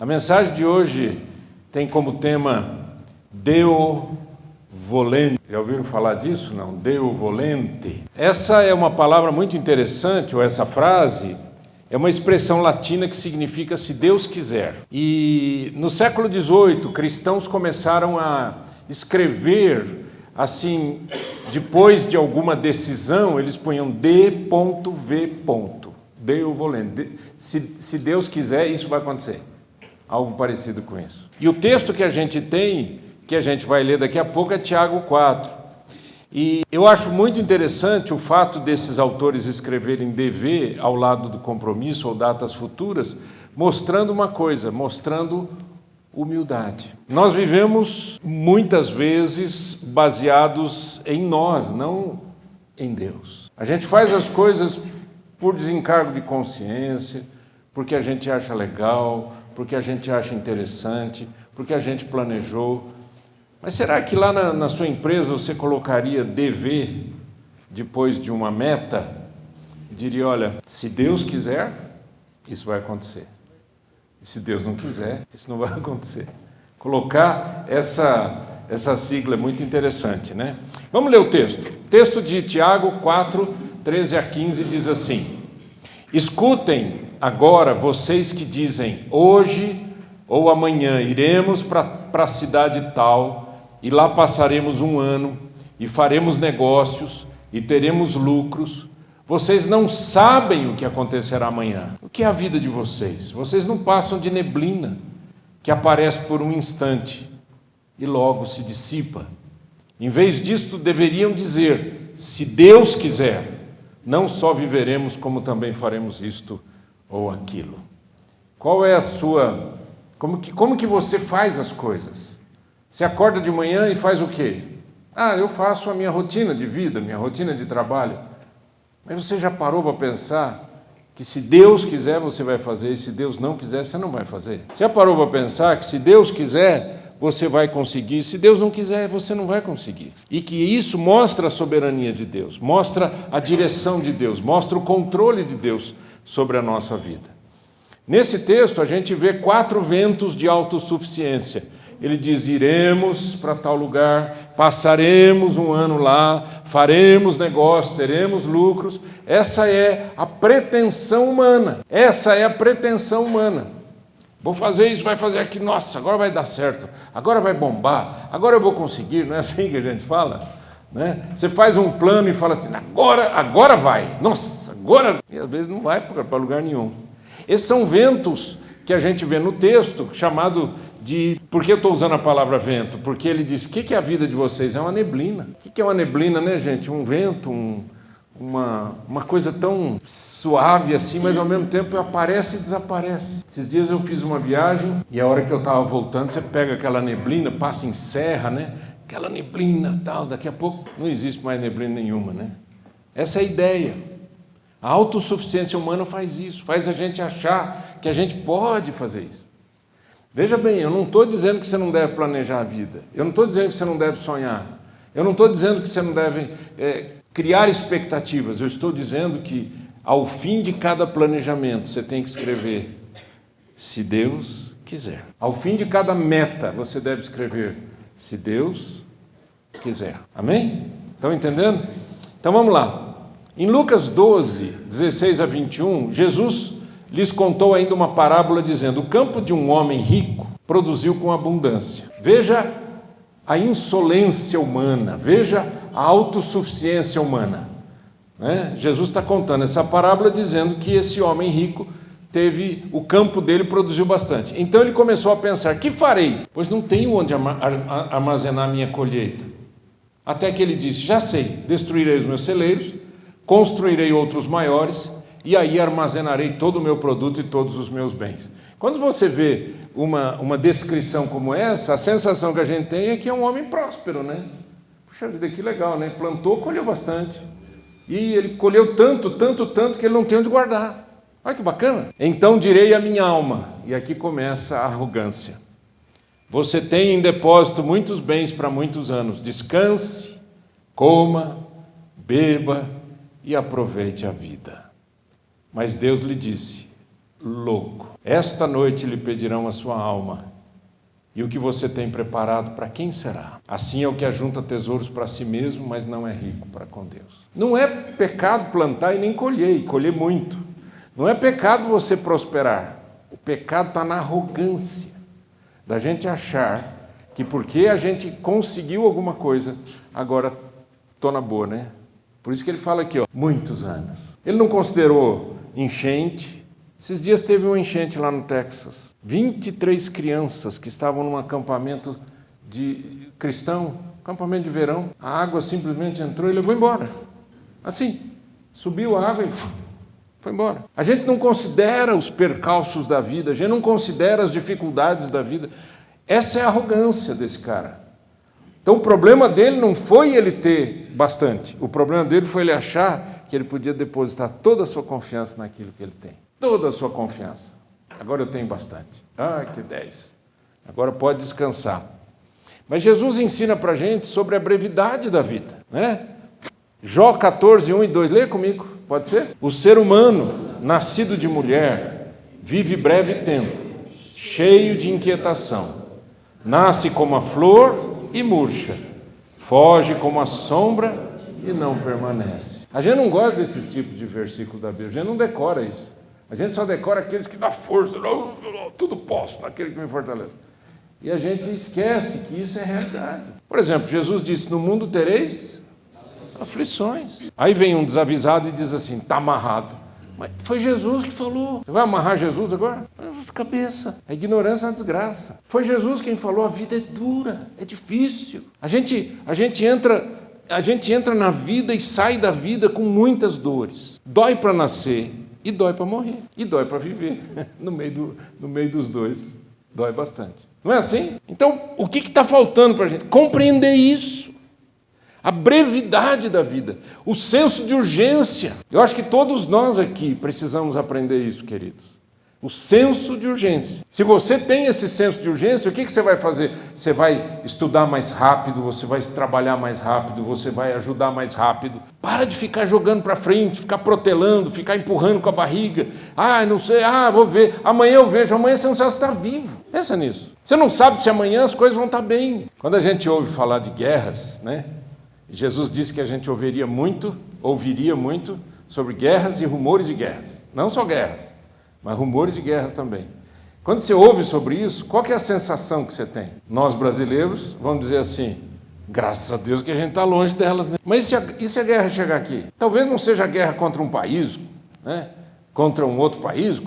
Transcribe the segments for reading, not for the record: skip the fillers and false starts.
A mensagem de hoje tem como tema Deo volente. Já ouviram falar disso? Não? Deo volente. Essa é uma palavra muito interessante, ou essa frase é uma expressão latina que significa se Deus quiser. E no século XVIII, cristãos começaram a escrever assim, depois de alguma decisão, eles punham D.V. Deo volente. Se Deus quiser, isso vai acontecer. Algo parecido com isso. E o texto que a gente tem, que a gente vai ler daqui a pouco, é Tiago 4. E eu acho muito interessante o fato desses autores escreverem DV ao lado do compromisso ou datas futuras, mostrando uma coisa, mostrando humildade. Nós vivemos muitas vezes baseados em nós, não em Deus. A gente faz as coisas por desencargo de consciência, porque a gente acha legal, porque a gente acha interessante, porque a gente planejou. Mas será que lá na sua empresa você colocaria DV depois de uma meta? E diria, olha, se Deus quiser, isso vai acontecer. E se Deus não quiser, isso não vai acontecer. Colocar essa sigla é muito interessante, né? Vamos ler o texto. O texto de Tiago 4, 13 a 15 diz assim: escutem agora vocês que dizem, hoje ou amanhã iremos para a cidade tal, e lá passaremos um ano, e faremos negócios, e teremos lucros. Vocês não sabem o que acontecerá amanhã. O que é a vida de vocês? Vocês não passam de neblina, que aparece por um instante, e logo se dissipa. Em vez disto, deveriam dizer, se Deus quiser, não só viveremos, como também faremos isto ou aquilo. Qual é a sua... Como que você faz as coisas? Você acorda de manhã e faz o quê? Eu faço a minha rotina de vida, minha rotina de trabalho. Mas você já parou para pensar que se Deus quiser, você vai fazer, e se Deus não quiser, você não vai fazer? Você já parou para pensar que se Deus quiser, você vai conseguir, se Deus não quiser, você não vai conseguir? E que isso mostra a soberania de Deus, mostra a direção de Deus, mostra o controle de Deus sobre a nossa vida. Nesse texto, a gente vê 4 ventos de autossuficiência. Ele diz, iremos para tal lugar, passaremos um ano lá, faremos negócio, teremos lucros. Essa é a pretensão humana. Essa é a pretensão humana. Vou fazer isso, vai fazer aquilo, nossa, agora vai dar certo, agora vai bombar, agora eu vou conseguir. Não é assim que a gente fala? Né? Você faz um plano e fala assim, agora vai, nossa, agora... E às vezes não vai para lugar nenhum. Esses são ventos que a gente vê no texto, chamado de... Por que eu estou usando a palavra vento? Porque ele diz, o que é a vida de vocês? É uma neblina. O que é uma neblina, né, gente? Um vento, uma coisa tão suave assim, mas ao mesmo tempo aparece e desaparece. Esses dias eu fiz uma viagem e a hora que eu estava voltando, você pega aquela neblina, passa em serra, né? Aquela neblina tal, daqui a pouco não existe mais neblina nenhuma, né? Essa é a ideia. A autossuficiência humana faz isso, faz a gente achar que a gente pode fazer isso. Veja bem, eu não estou dizendo que você não deve planejar a vida, eu não estou dizendo que você não deve sonhar, eu não estou dizendo que você não deve criar expectativas, eu estou dizendo que ao fim de cada planejamento você tem que escrever, se Deus quiser. Ao fim de cada meta você deve escrever, se Deus quiser. Amém? Estão entendendo? Então vamos lá. Em Lucas 12, 16 a 21, Jesus lhes contou ainda uma parábola dizendo, o campo de um homem rico produziu com abundância. Veja a insolência humana, veja a autossuficiência humana. Né? Jesus está contando essa parábola dizendo que esse homem rico o campo dele produziu bastante. Então ele começou a pensar, que farei? Pois não tenho onde armazenar minha colheita. Até que ele disse, já sei, destruirei os meus celeiros, construirei outros maiores, e aí armazenarei todo o meu produto e todos os meus bens. Quando você vê uma descrição como essa, a sensação que a gente tem é que é um homem próspero, né? Puxa vida, que legal, né? Plantou, colheu bastante. E ele colheu tanto que ele não tem onde guardar. Olha que bacana. Então direi à minha alma, e aqui começa a arrogância. Você tem em depósito muitos bens para muitos anos. Descanse, coma, beba e aproveite a vida. Mas Deus lhe disse, louco. Esta noite lhe pedirão a sua alma, e o que você tem preparado, para quem será? Assim é o que ajunta tesouros para si mesmo, mas não é rico para com Deus. Não é pecado plantar e nem colher, e colher muito. Não é pecado você prosperar. O pecado está na arrogância da gente achar que porque a gente conseguiu alguma coisa, agora estou na boa, né? Por isso que ele fala aqui, muitos anos. Ele não considerou enchente. Esses dias teve uma enchente lá no Texas. 23 crianças que estavam num acampamento de cristão, acampamento de verão. A água simplesmente entrou e levou embora. Assim, subiu a água e foi embora. A gente não considera os percalços da vida, a gente não considera as dificuldades da vida. Essa é a arrogância desse cara. Então o problema dele não foi ele ter bastante, o problema dele foi ele achar que ele podia depositar toda a sua confiança naquilo que ele tem. Toda a sua confiança. Agora eu tenho bastante. Que 10. Agora pode descansar. Mas Jesus ensina para a gente sobre a brevidade da vida, né? Jó 14, 1 e 2, lê comigo, pode ser? O ser humano, nascido de mulher, vive breve tempo, cheio de inquietação. Nasce como a flor e murcha, foge como a sombra e não permanece. A gente não gosta desses tipos de versículo da Bíblia, a gente não decora isso. A gente só decora aqueles que dá força, tudo posso, naquele que me fortalece. E a gente esquece que isso é realidade. Por exemplo, Jesus disse, no mundo tereis aflições. Aí vem um desavisado e diz assim, está amarrado. Mas foi Jesus que falou. Você vai amarrar Jesus agora? As cabeça. A ignorância é uma desgraça. Foi Jesus quem falou, a vida é dura, é difícil. A gente entra na vida e sai da vida com muitas dores. Dói para nascer e dói para morrer. E dói para viver. No meio dos dois. Dói bastante. Não é assim? Então, o que está faltando para a gente? Compreender isso. A brevidade da vida, o senso de urgência. Eu acho que todos nós aqui precisamos aprender isso, queridos. O senso de urgência. Se você tem esse senso de urgência, o que você vai fazer? Você vai estudar mais rápido, você vai trabalhar mais rápido, você vai ajudar mais rápido. Para de ficar jogando para frente, ficar protelando, ficar empurrando com a barriga. Não sei, vou ver. Amanhã eu vejo. Amanhã você não sabe se está vivo. Pensa nisso. Você não sabe se amanhã as coisas vão estar bem. Quando a gente ouve falar de guerras, né? Jesus disse que a gente ouviria muito sobre guerras e rumores de guerras. Não só guerras, mas rumores de guerra também. Quando você ouve sobre isso, qual que é a sensação que você tem? Nós brasileiros vamos dizer assim, graças a Deus que a gente está longe delas, né? Mas e se a guerra chegar aqui? Talvez não seja a guerra contra um país, né? Contra um outro país,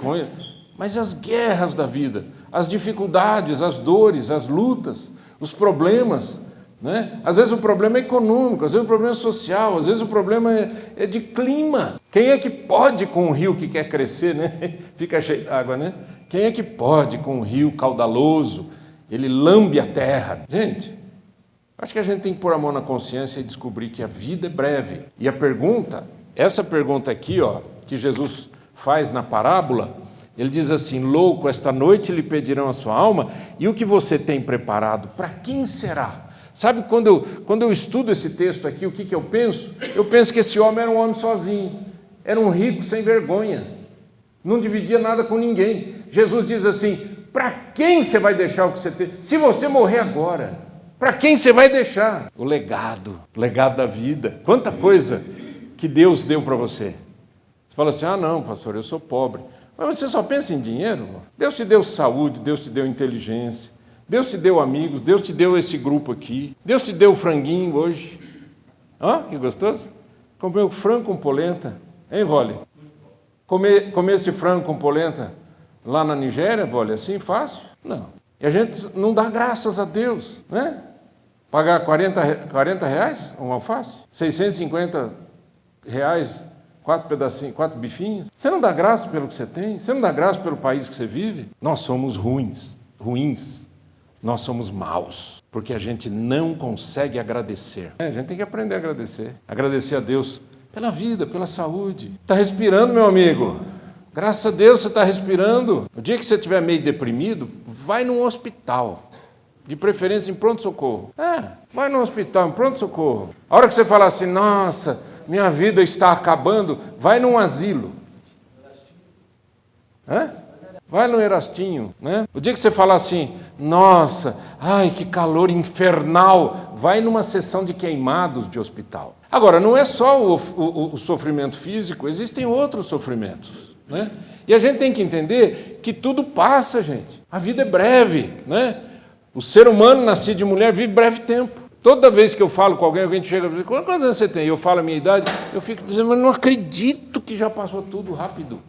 mas as guerras da vida, as dificuldades, as dores, as lutas, os problemas, né? Às vezes o problema é econômico, às vezes o problema é social, às vezes o problema é de clima. Quem é que pode com um rio que quer crescer, né? Fica cheio d'água, né? Quem é que pode com um rio caudaloso, ele lambe a terra? Gente, acho que a gente tem que pôr a mão na consciência e descobrir que a vida é breve. E a pergunta, essa pergunta aqui, que Jesus faz na parábola, ele diz assim, louco, esta noite lhe pedirão a sua alma, e o que você tem preparado, para quem será? Sabe, quando eu estudo esse texto aqui, o que eu penso? Eu penso que esse homem era um homem sozinho, era um rico sem vergonha, não dividia nada com ninguém. Jesus diz assim, para quem você vai deixar o que você tem? Se você morrer agora, para quem você vai deixar? O legado da vida. Quanta coisa que Deus deu para você. Você fala assim, não, pastor, eu sou pobre. Mas você só pensa em dinheiro? Deus te deu saúde, Deus te deu inteligência. Deus te deu amigos, Deus te deu esse grupo aqui, Deus te deu o franguinho hoje. Que gostoso. Comer frango com polenta, hein, Vole? Comer esse frango com polenta lá na Nigéria, Vole, assim, fácil? Não. E a gente não dá graças a Deus, né? Pagar 40 reais um alface? 650 reais, 4 pedacinhos, 4 bifinhos? Você não dá graça pelo que você tem? Você não dá graça pelo país que você vive? Nós somos ruins. Nós somos maus, porque a gente não consegue agradecer. A gente tem que aprender a agradecer. Agradecer a Deus pela vida, pela saúde. Está respirando, meu amigo? Graças a Deus você está respirando. O dia que você estiver meio deprimido, vai num hospital. De preferência em pronto-socorro. Vai num hospital, em pronto-socorro. A hora que você falar assim, nossa, minha vida está acabando, vai num asilo. vai no Erastinho, né? O dia que você falar assim, nossa, ai, que calor infernal, vai numa sessão de queimados de hospital. Agora, não é só o sofrimento físico, existem outros sofrimentos, né? E a gente tem que entender que tudo passa, gente. A vida é breve, né? O ser humano nascido de mulher vive breve tempo. Toda vez que eu falo com alguém chega e diz, quantos anos você tem? Eu falo a minha idade, eu fico dizendo, mas não acredito que já passou tudo rápido.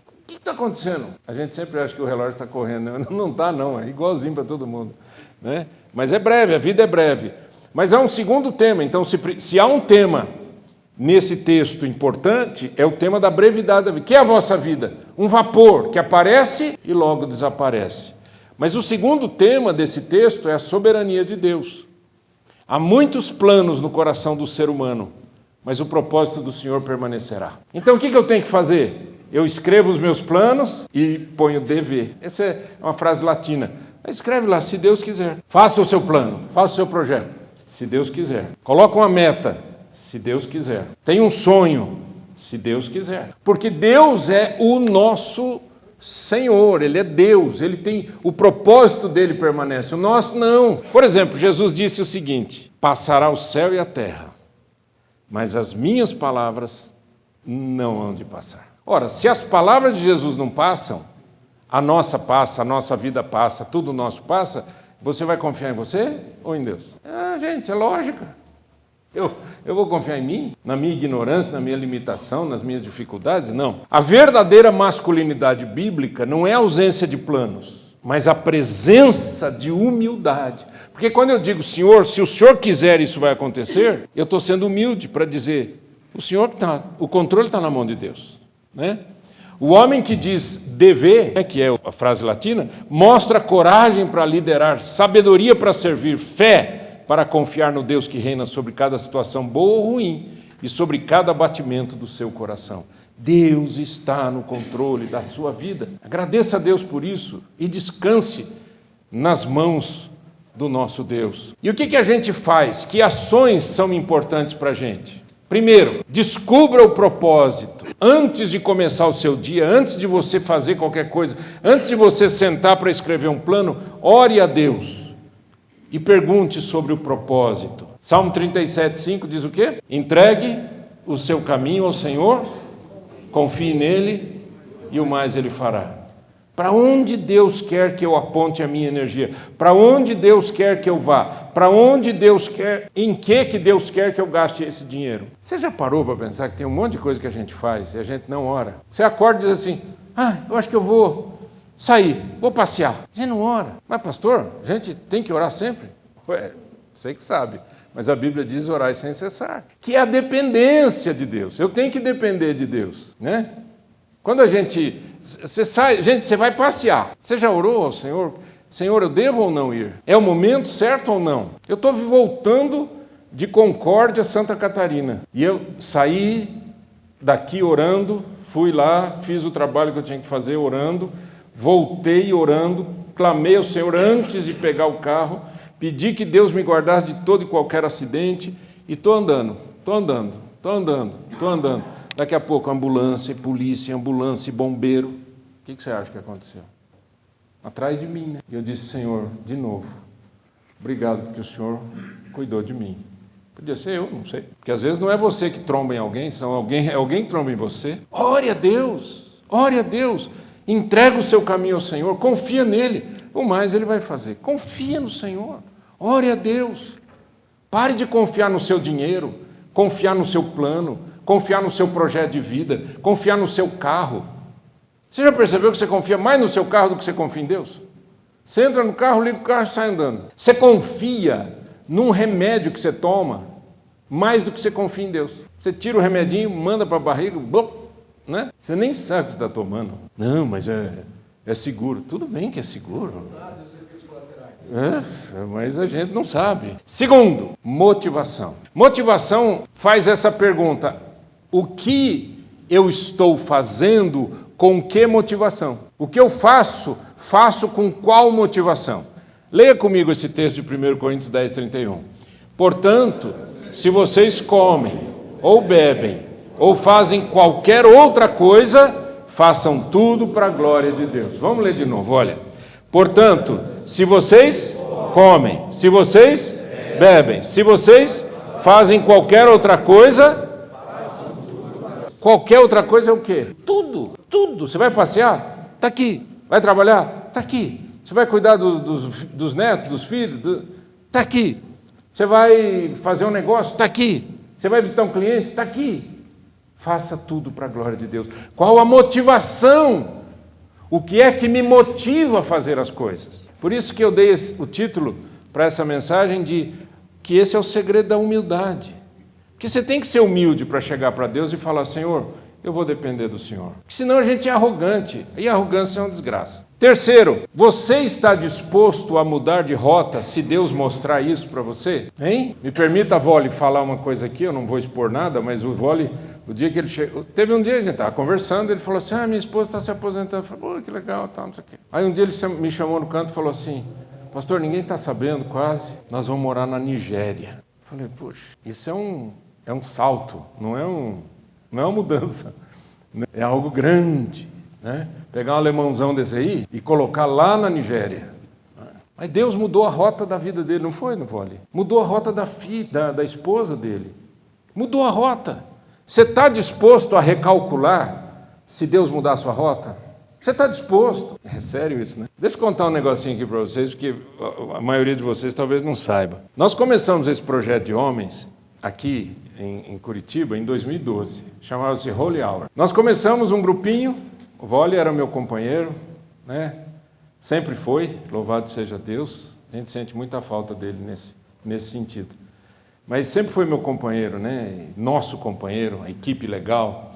O que está acontecendo? A gente sempre acha que o relógio está correndo. Não está, não. É igualzinho para todo mundo, né? Mas é breve, a vida é breve. Mas há um segundo tema. Então, se há um tema nesse texto importante, é o tema da brevidade da vida. O que é a vossa vida? Um vapor que aparece e logo desaparece. Mas o segundo tema desse texto é a soberania de Deus. Há muitos planos no coração do ser humano, mas o propósito do Senhor permanecerá. Então, o que eu tenho que fazer? Eu escrevo os meus planos e ponho DV. Essa é uma frase latina. Escreve lá, se Deus quiser. Faça o seu plano, faça o seu projeto, se Deus quiser. Coloca uma meta, se Deus quiser. Tem um sonho, se Deus quiser. Porque Deus é o nosso Senhor, Ele é Deus, Ele tem, o propósito dele permanece, o nosso não. Por exemplo, Jesus disse o seguinte, passará o céu e a terra, mas as minhas palavras não hão de passar. Ora, se as palavras de Jesus não passam, a nossa passa, a nossa vida passa, tudo nosso passa, você vai confiar em você ou em Deus? Gente, é lógica. Eu vou confiar em mim, na minha ignorância, na minha limitação, nas minhas dificuldades? Não. A verdadeira masculinidade bíblica não é a ausência de planos, mas a presença de humildade. Porque quando eu digo, Senhor, se o Senhor quiser isso vai acontecer, eu estou sendo humilde para dizer, o controle está na mão de Deus, né? O homem que diz dever, que é a frase latina, mostra coragem para liderar, sabedoria para servir, fé para confiar no Deus que reina sobre cada situação boa ou ruim e sobre cada batimento do seu coração. Deus está no controle da sua vida. Agradeça a Deus por isso e descanse nas mãos do nosso Deus. E o que a gente faz? Que ações são importantes para a gente? Primeiro, descubra o propósito. Antes de começar o seu dia, antes de você fazer qualquer coisa, antes de você sentar para escrever um plano, ore a Deus e pergunte sobre o propósito. Salmo 37:5 diz o quê? Entregue o seu caminho ao Senhor, confie nele e o mais ele fará. Para onde Deus quer que eu aponte a minha energia? Para onde Deus quer que eu vá? Para onde Deus quer, em que Deus quer que eu gaste esse dinheiro? Você já parou para pensar que tem um monte de coisa que a gente faz e a gente não ora? Você acorda e diz assim, eu acho que eu vou sair, vou passear. A gente não ora. Mas pastor, a gente tem que orar sempre? Você que sabe. Mas a Bíblia diz orar sem cessar. Que é a dependência de Deus. Eu tenho que depender de Deus, né? Quando você sai, gente, você vai passear. Você já orou ao Senhor? Senhor, eu devo ou não ir? É o momento certo ou não? Eu estou voltando de Concórdia, Santa Catarina. E eu saí daqui orando, fui lá, fiz o trabalho que eu tinha que fazer orando, voltei orando, clamei ao Senhor antes de pegar o carro, pedi que Deus me guardasse de todo e qualquer acidente e estou andando. Daqui a pouco, ambulância, polícia, ambulância, bombeiro. O que você acha que aconteceu? Atrás de mim, né? E eu disse, Senhor, de novo, obrigado porque o Senhor cuidou de mim. Podia ser eu, não sei. Porque às vezes não é você que tromba em alguém, é alguém que tromba em você. Ore a Deus, entrega o seu caminho ao Senhor, confia nele, o mais ele vai fazer. Confia no Senhor, ore a Deus. Pare de confiar no seu dinheiro, confiar no seu plano, confiar no seu projeto de vida, confiar no seu carro. Você já percebeu que você confia mais no seu carro do que você confia em Deus? Você entra no carro, liga o carro e sai andando. Você confia num remédio que você toma mais do que você confia em Deus. Você tira o remedinho, manda para a barriga, né? Você nem sabe o que você está tomando. Não, mas é seguro. Tudo bem que é seguro. Mas a gente não sabe. Segundo, motivação. Motivação faz essa pergunta. O que eu estou fazendo com que motivação? O que eu faço com qual motivação? Leia comigo esse texto de 1 Coríntios 10:31. Portanto, se vocês comem, ou bebem, ou fazem qualquer outra coisa, façam tudo para a glória de Deus. Vamos ler de novo, olha. Portanto, se vocês comem, se vocês bebem, se vocês fazem qualquer outra coisa, qualquer outra coisa é o quê? Tudo, tudo. Você vai passear? Está aqui. Vai trabalhar? Está aqui. Você vai cuidar dos netos, dos filhos? Está aqui. Você vai fazer um negócio? Está aqui. Você vai visitar um cliente? Está aqui. Faça tudo para a glória de Deus. Qual a motivação? O que é que me motiva a fazer as coisas? Por isso que eu dei o título para essa mensagem de que esse é o segredo da humildade. Porque você tem que ser humilde para chegar para Deus e falar, Senhor, eu vou depender do Senhor. Porque senão a gente é arrogante, e a arrogância é uma desgraça. Terceiro, você está disposto a mudar de rota se Deus mostrar isso para você? Hein? Me permita, Vole, falar uma coisa aqui, eu não vou expor nada, mas o Vole, o dia que ele chegou... Teve um dia, a gente estava conversando, ele falou assim, minha esposa está se aposentando. Eu falei, que legal, tal, não sei o quê. Aí um dia ele me chamou no canto e falou assim, pastor, ninguém está sabendo quase, nós vamos morar na Nigéria. Eu falei, puxa, isso é um salto, não é uma mudança, né? É algo grande, né? Pegar um alemãozão desse aí e colocar lá na Nigéria. Mas Deus mudou a rota da vida dele, não foi, não foi ali? Mudou a rota da esposa dele. Mudou a rota. Você está disposto a recalcular se Deus mudar a sua rota? Você está disposto? É sério isso, né? Deixa eu contar um negocinho aqui para vocês, porque a maioria de vocês talvez não saiba. Nós começamos esse projeto de homens aqui em Curitiba em 2012. Chamava-se Holy Hour. Nós começamos um grupinho, o Vole era meu companheiro, né? Sempre foi, louvado seja Deus. A gente sente muita falta dele nesse sentido. Mas sempre foi meu companheiro, né? Nosso companheiro, a equipe legal.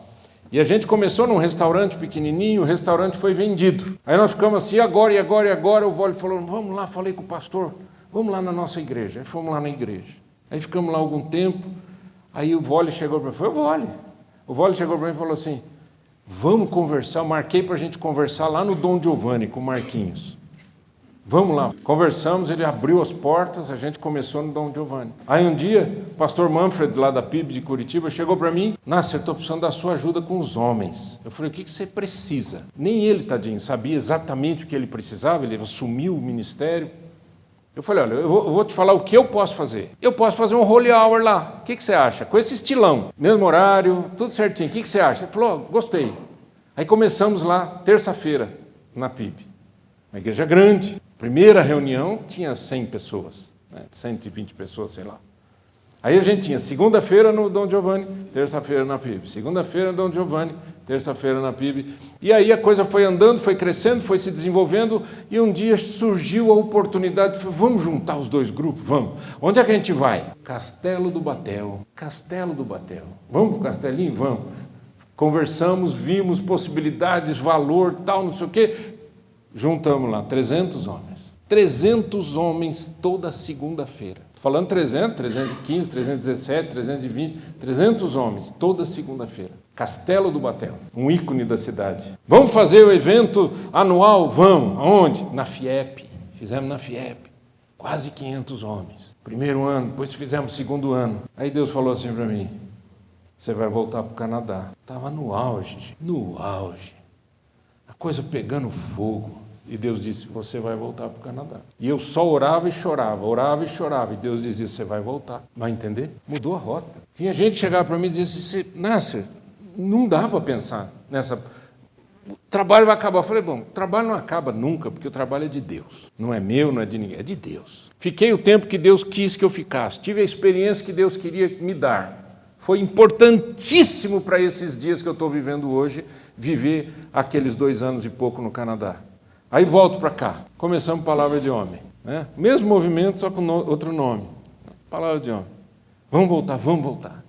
E a gente começou num restaurante pequenininho, o restaurante foi vendido. Aí nós ficamos assim, e agora, o Vole falou, vamos lá, falei com o pastor, vamos lá na nossa igreja. Aí fomos lá na igreja. Aí ficamos lá algum tempo, aí o Vole chegou para mim, foi o Vole. O Vole chegou para mim e falou assim, vamos conversar, eu marquei para a gente conversar lá no Dom Giovanni com o Marquinhos. Vamos lá, conversamos, ele abriu as portas, a gente começou no Dom Giovanni. Aí um dia, o pastor Manfred, lá da PIB de Curitiba, chegou para mim, Nasser, eu estou precisando da sua ajuda com os homens. Eu falei, o que você precisa? Nem ele, tadinho, sabia exatamente o que ele precisava, ele assumiu o ministério. Eu falei, olha, eu vou te falar o que eu posso fazer. Eu posso fazer um Holy Hour lá. O que você acha? Com esse estilão, mesmo horário, tudo certinho. O que você acha? Ele falou, gostei. Aí começamos lá, terça-feira, na PIB. Uma igreja grande. Primeira reunião tinha 100 pessoas, né? 120 pessoas, sei lá. Aí a gente tinha segunda-feira no Dom Giovanni, terça-feira na PIB. Segunda-feira no Dom Giovanni, terça-feira na PIB. E aí a coisa foi andando, foi crescendo, foi se desenvolvendo, e um dia surgiu a oportunidade, vamos juntar os dois grupos, vamos. Onde é que a gente vai? Castelo do Batel. Castelo do Batel. Vamos para o Castelinho? Vamos. Conversamos, vimos possibilidades, valor, tal, não sei o quê. Juntamos lá 300 homens. 300 homens toda segunda-feira. Falando 300, 315, 317, 320, 300 homens toda segunda-feira. Castelo do Batel, um ícone da cidade. Vamos fazer o evento anual? Vamos. Aonde? Na FIEP. Fizemos na FIEP. Quase 500 homens. Primeiro ano, depois fizemos segundo ano. Aí Deus falou assim para mim, você vai voltar para o Canadá. Estava no auge, gente. No auge. A coisa pegando fogo. E Deus disse, você vai voltar para o Canadá. E eu só orava e chorava. E Deus dizia, você vai voltar. Vai entender? Mudou a rota. Tinha gente que chegava para mim e dizia assim, Nasser, não dá para pensar nessa... O trabalho vai acabar. Eu falei, bom, o trabalho não acaba nunca, porque o trabalho é de Deus. Não é meu, não é de ninguém, é de Deus. Fiquei o tempo que Deus quis que eu ficasse. Tive a experiência que Deus queria me dar. Foi importantíssimo para esses dias que eu estou vivendo hoje, viver aqueles 2 anos e pouco no Canadá. Aí volto para cá, começamos Palavra de Homem. Né? Mesmo movimento, só com outro nome. Palavra de Homem. Vamos voltar.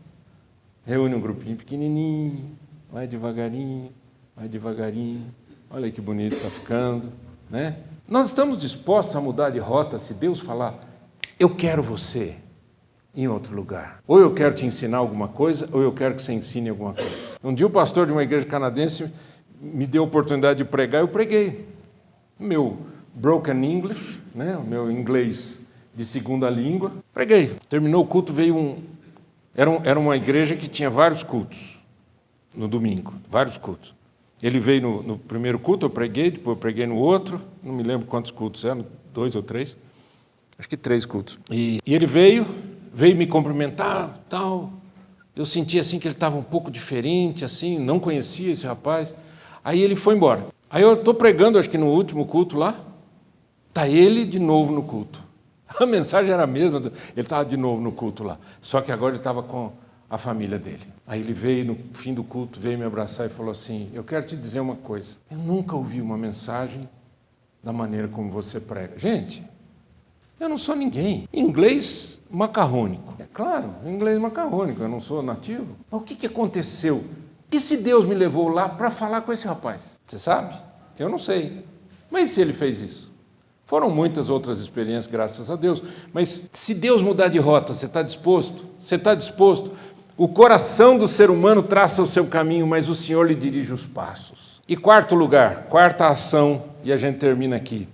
Reúne um grupinho pequenininho, vai devagarinho. Olha que bonito está ficando. Né? Nós estamos dispostos a mudar de rota se Deus falar, eu quero você em outro lugar. Ou eu quero te ensinar alguma coisa, ou eu quero que você ensine alguma coisa. Um dia o pastor de uma igreja canadense me deu a oportunidade de pregar, eu preguei. Meu broken English, né? O meu inglês de segunda língua. Preguei. Terminou o culto, veio Era uma igreja que tinha vários cultos no domingo, vários cultos. Ele veio no primeiro culto, eu preguei, depois eu preguei no outro, não me lembro quantos cultos eram, 2 ou 3, acho que 3 cultos. E ele veio me cumprimentar, tal. Eu senti assim que ele estava um pouco diferente, assim, não conhecia esse rapaz. Aí ele foi embora. Aí eu estou pregando, acho que no último culto lá, está ele de novo no culto. A mensagem era a mesma, ele estava de novo no culto lá, só que agora ele estava com a família dele. Aí ele veio no fim do culto, veio me abraçar e falou assim: eu quero te dizer uma coisa, eu nunca ouvi uma mensagem da maneira como você prega. Gente, eu não sou ninguém. Inglês macarrônico. É claro, inglês macarrônico, eu não sou nativo. Mas o que aconteceu? E se Deus me levou lá para falar com esse rapaz? Você sabe? Eu não sei. Mas se ele fez isso? Foram muitas outras experiências, graças a Deus. Mas se Deus mudar de rota, você está disposto? Você está disposto? O coração do ser humano traça o seu caminho, mas o Senhor lhe dirige os passos. E quarto lugar, quarta ação, e a gente termina aqui.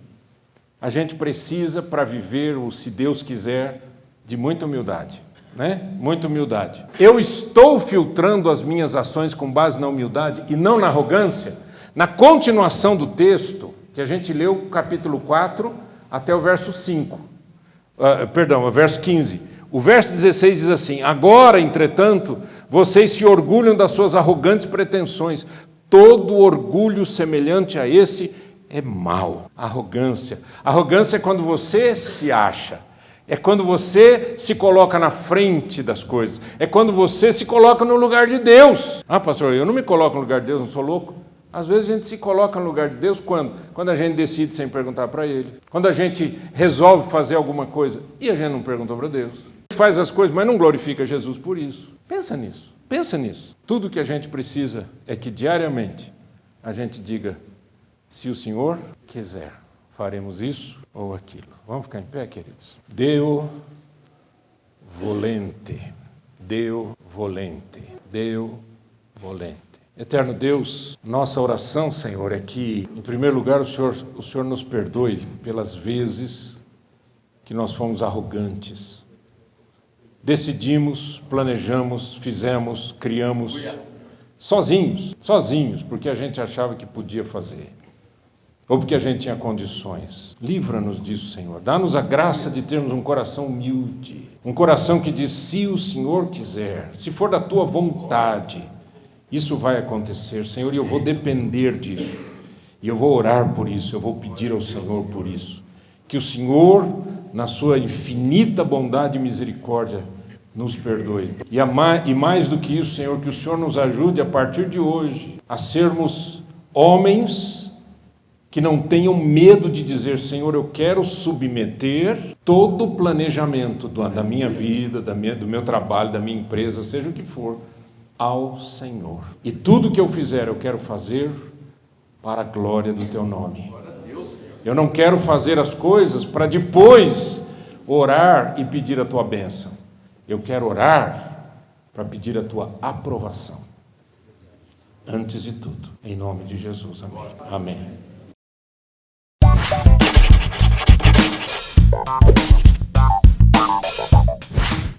A gente precisa, para viver o se Deus quiser, de muita humildade. Né? Muita humildade. Eu estou filtrando as minhas ações com base na humildade e não na arrogância. Na continuação do texto, que a gente leu capítulo 4 até o verso 5. O verso 15. O verso 16 diz assim: agora, entretanto, vocês se orgulham das suas arrogantes pretensões. Todo orgulho semelhante a esse é mau. Arrogância. Arrogância é quando você se acha. É quando você se coloca na frente das coisas. É quando você se coloca no lugar de Deus. Ah, pastor, eu não me coloco no lugar de Deus, não sou louco. Às vezes a gente se coloca no lugar de Deus quando? Quando a gente decide sem perguntar para Ele. Quando a gente resolve fazer alguma coisa e a gente não perguntou para Deus. A gente faz as coisas, mas não glorifica Jesus por isso. Pensa nisso, pensa nisso. Tudo que a gente precisa é que diariamente a gente diga: se o Senhor quiser, faremos isso ou aquilo. Vamos ficar em pé, queridos? Deo volente, Deo volente, Deo volente. Eterno Deus, nossa oração, Senhor, é que, em primeiro lugar, o Senhor nos perdoe pelas vezes que nós fomos arrogantes. Decidimos, planejamos, fizemos, criamos, sozinhos, porque a gente achava que podia fazer, ou porque a gente tinha condições. Livra-nos disso, Senhor. Dá-nos a graça de termos um coração humilde, um coração que diz: se o Senhor quiser, se for da tua vontade, isso vai acontecer, Senhor, e eu vou depender disso. E eu vou orar por isso, eu vou pedir ao Senhor por isso. Que o Senhor, na sua infinita bondade e misericórdia, nos perdoe. E mais do que isso, Senhor, que o Senhor nos ajude a partir de hoje a sermos homens que não tenham medo de dizer: Senhor, eu quero submeter todo o planejamento da minha vida, do meu trabalho, da minha empresa, seja o que for, ao Senhor. E tudo que eu fizer, eu quero fazer para a glória do Teu nome. Eu não quero fazer as coisas para depois orar e pedir a Tua bênção. Eu quero orar para pedir a Tua aprovação. Antes de tudo, em nome de Jesus. Amém. Amém.